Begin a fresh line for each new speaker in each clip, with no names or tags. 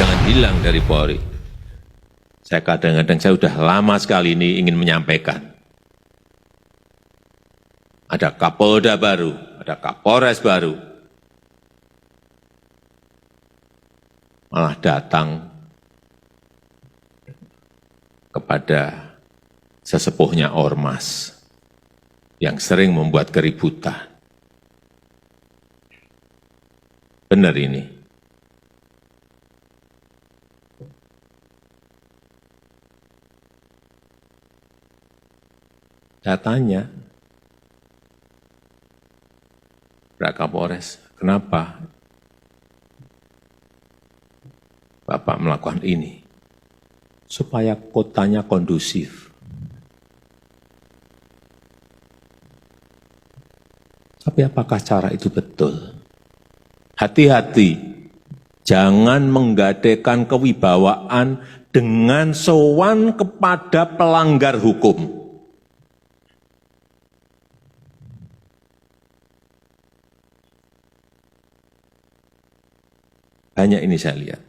jangan hilang dari Polri. Saya kadang-kadang saya sudah lama sekali ini ingin menyampaikan. Ada Kapolda baru, ada Kapolres baru. Malah datang kepada sesepuhnya ormas yang sering membuat keributan. Benar ini. Datanya, Pak Kapolres, kenapa Bapak melakukan ini? Supaya kotanya kondusif. Tapi apakah cara itu betul? Hati-hati, jangan menggadaikan kewibawaan dengan sowan kepada pelanggar hukum. Hanya ini saya lihat.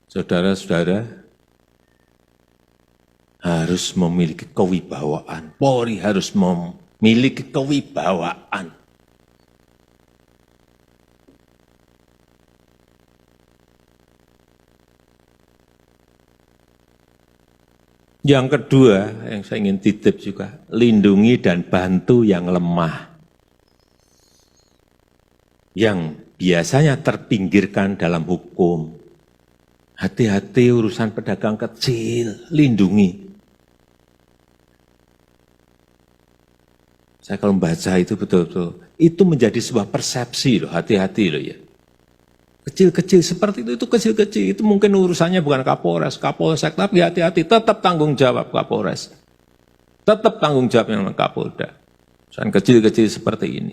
Saudara-saudara harus memiliki kewibawaan. Polri harus memiliki kewibawaan. Yang kedua, yang saya ingin titip juga, lindungi dan bantu yang lemah. Yang biasanya terpinggirkan dalam hukum. Hati-hati urusan pedagang kecil, lindungi. Saya kalau membaca itu betul-betul, itu menjadi sebuah persepsi loh, hati-hati loh ya. Kecil-kecil seperti itu kecil-kecil, itu mungkin urusannya bukan Kapolres, Kapolsek, tapi hati-hati, tetap tanggung jawab Kapolres. Tetap tanggung jawab yang Kapolda. Urusan kecil-kecil seperti ini.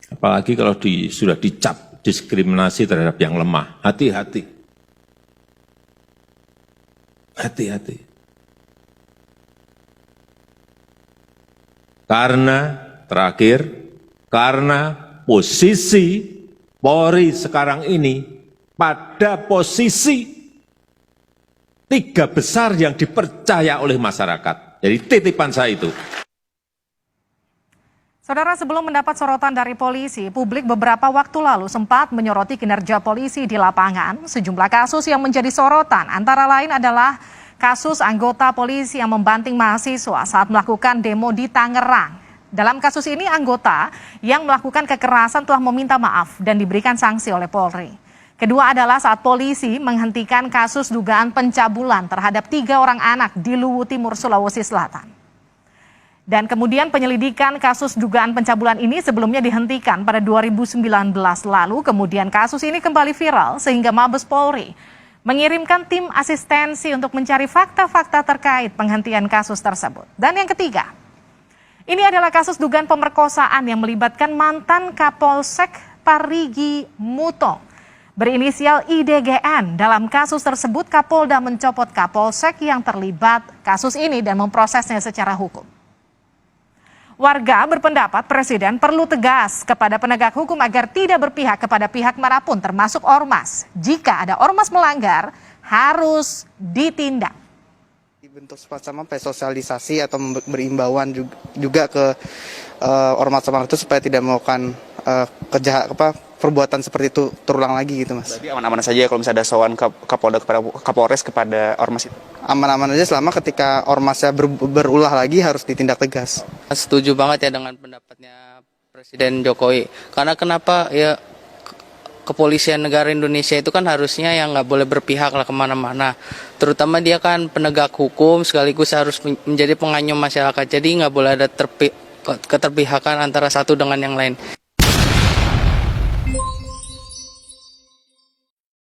Apalagi kalau sudah dicap diskriminasi terhadap yang lemah. Hati-hati. Hati-hati. Karena posisi Polri sekarang ini pada posisi 3 besar yang dipercaya oleh masyarakat. Jadi titipan saya itu.
Saudara, sebelum mendapat sorotan dari polisi, publik beberapa waktu lalu sempat menyoroti kinerja polisi di lapangan. Sejumlah kasus yang menjadi sorotan, antara lain adalah kasus anggota polisi yang membanting mahasiswa saat melakukan demo di Tangerang. Dalam kasus ini, anggota yang melakukan kekerasan telah meminta maaf dan diberikan sanksi oleh Polri. Kedua adalah saat polisi menghentikan kasus dugaan pencabulan terhadap 3 orang anak di Luwu Timur, Sulawesi Selatan. Dan kemudian penyelidikan kasus dugaan pencabulan ini sebelumnya dihentikan pada 2019 lalu, kemudian kasus ini kembali viral sehingga Mabes Polri mengirimkan tim asistensi untuk mencari fakta-fakta terkait penghentian kasus tersebut. Dan yang ketiga, ini adalah kasus dugaan pemerkosaan yang melibatkan mantan Kapolsek Parigi Mutong berinisial IDGN. Dalam kasus tersebut, Kapolda mencopot Kapolsek yang terlibat kasus ini dan memprosesnya secara hukum. Warga berpendapat Presiden perlu tegas kepada penegak hukum agar tidak berpihak kepada pihak manapun termasuk ormas. Jika ada ormas melanggar, harus ditindak.
Dibentuk semacam sosialisasi atau berimbauan juga ke ormas-ormas itu supaya tidak melakukan perbuatan seperti itu terulang lagi gitu, Mas.
Berarti aman-aman saja kalau misalnya ada soal Kapolda kepada Kapolres kepada ormas itu?
Aman-aman aja selama ketika ormasnya berulah lagi harus ditindak tegas.
Setuju banget ya dengan pendapatnya Presiden Jokowi. Karena kenapa ya kepolisian negara Indonesia itu kan harusnya yang nggak boleh berpihak lah kemana-mana. Terutama dia kan penegak hukum sekaligus harus menjadi penganyum masyarakat. Jadi nggak boleh ada keterpihakan antara satu dengan yang lain.